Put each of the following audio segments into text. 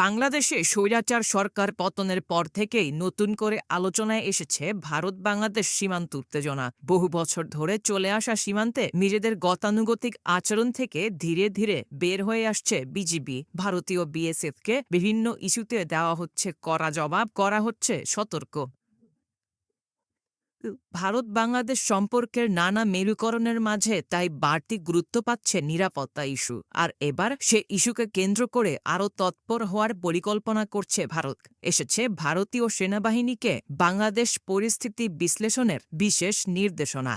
বাংলাদেশে স্বৈরাচার সরকার পতনের পর থেকেই নতুন করে আলোচনায় এসেছে ভারত বাংলাদেশ সীমান্ত উত্তেজনা। বহু বছর ধরে চলে আসা সীমান্তে নিজেদের গতানুগতিক আচরণ থেকে ধীরে ধীরে বের হয়ে আসছে বিজিবি। ভারতীয় বিএসএফকে বিভিন্ন ইস্যুতে দেওয়া হচ্ছে কড়া জবাব, করা হচ্ছে সতর্ক। ভারত বাংলাদেশ সম্পর্কের নানা মেরুকরণের মাঝে তাই বাড়তি গুরুত্ব পাচ্ছে নিরাপত্তা ইস্যু। আর এবার সে ইস্যুকে কেন্দ্র করে আরও তৎপর হওয়ার পরিকল্পনা করছে ভারত। এসেছে ভারতীয় সেনাবাহিনীকে বাংলাদেশ পরিস্থিতি বিশ্লেষণের বিশেষ নির্দেশনা।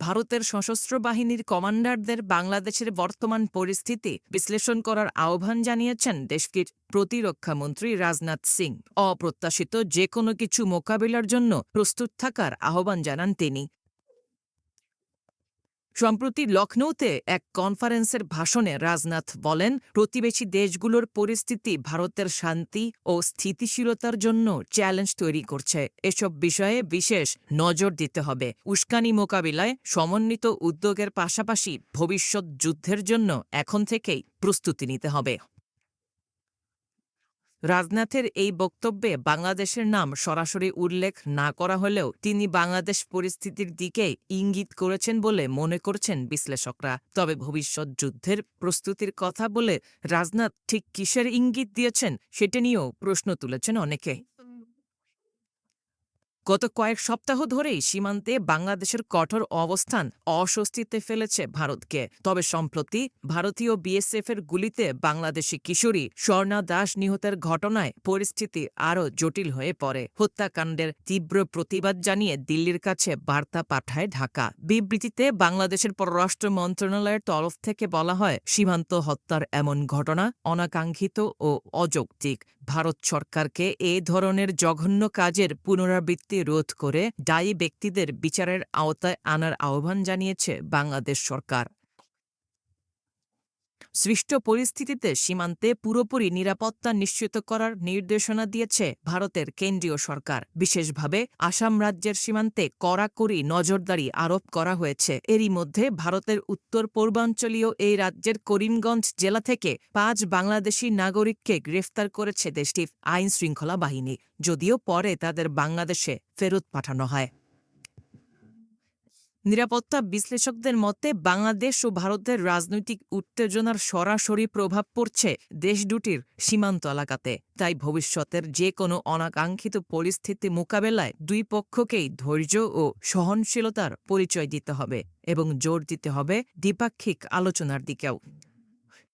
ভারতের সশস্ত্র বাহিনীর কমান্ডারদের বাংলাদেশের বর্তমান পরিস্থিতি বিশ্লেষণ করার আহ্বান জানিয়েছেন দেশটির প্রতিরক্ষামন্ত্রী রাজনাথ সিং। অপ্রত্যাশিত যে কোনো কিছু মোকাবিলার জন্য প্রস্তুত থাকার আহ্বান জানান তিনি। সম্প্রতি লখনৌতে এক কনফারেন্সের ভাষণে রাজনাথ বলেন, প্রতিবেশী দেশগুলোর পরিস্থিতি ভারতের শান্তি ও স্থিতিশীলতার জন্য চ্যালেঞ্জ তৈরি করছে। এসব বিষয়ে বিশেষ নজর দিতে হবে। উস্কানি মোকাবিলায় সমন্বিত উদ্যোগের পাশাপাশি ভবিষ্যৎ যুদ্ধের জন্য এখন থেকেই প্রস্তুতি নিতে হবে। রাজনাথের এই বক্তব্যে বাংলাদেশের নাম সরাসরি উল্লেখ না করা হলেও তিনি বাংলাদেশ পরিস্থিতির দিকে ইঙ্গিত করেছেন বলে মনে করছেন বিশ্লেষকরা। তবে ভবিষ্যৎ যুদ্ধের প্রস্তুতির কথা বলে রাজনাথ ঠিক কিসের ইঙ্গিত দিয়েছেন সেটা নিয়েও প্রশ্ন তুলেছেন অনেকে। গত কয়েক সপ্তাহ ধরেই সীমান্তে বাংলাদেশের কঠোর অবস্থান অস্বস্তিতে ফেলেছে ভারতকে। তবে সম্প্রতি ভারতীয় বিএসএফের গুলিতে বাংলাদেশি কিশোরী স্বর্ণা দাস নিহতের ঘটনায় পরিস্থিতি আরও জটিল হয়ে পড়ে। হত্যাকাণ্ডের তীব্র প্রতিবাদ জানিয়ে দিল্লির কাছে বার্তা পাঠায় ঢাকা। বিবৃতিতে বাংলাদেশের পররাষ্ট্র মন্ত্রণালয়ের তরফ থেকে বলা হয়, সীমান্ত হত্যার এমন ঘটনা অনাকাঙ্ক্ষিত ও অযৌক্তিক। ভারত সরকারকে এ ধরনের জঘন্য কাজের পুনরাবৃত্তি রোধ করে দায়ী ব্যক্তিদের বিচারের আওতায় আনার আহ্বান জানিয়েছে বাংলাদেশ সরকার। সৃষ্ট পরিস্থিতিতে সীমান্তে পুরোপুরি নিরাপত্তা নিশ্চিত করার নির্দেশনা দিয়েছে ভারতের কেন্দ্রীয় সরকার। বিশেষভাবে আসাম রাজ্যের সীমান্তে কড়াকড়ি নজরদারি আরোপ করা হয়েছে। এরই মধ্যে ভারতের উত্তর পূর্বাঞ্চলীয় এই রাজ্যের করিমগঞ্জ জেলা থেকে ৫ বাংলাদেশি নাগরিককে গ্রেফতার করেছে দেশটির আইন শৃঙ্খলা বাহিনী, যদিও পরে তাদের বাংলাদেশে ফেরত পাঠানো হয়। নিরাপত্তা বিশ্লেষকদের মতে বাংলাদেশ ও ভারতের রাজনৈতিক উত্তেজনার সরাসরি প্রভাব পড়ছে দেশ দুটির সীমান্ত এলাকাতে। তাই ভবিষ্যতের যে কোনো অনাকাঙ্ক্ষিত পরিস্থিতি মোকাবেলায় দুই পক্ষকেই ধৈর্য ও সহনশীলতার পরিচয় দিতে হবে এবং জোর দিতে হবে দ্বিপাক্ষিক আলোচনার দিকেও।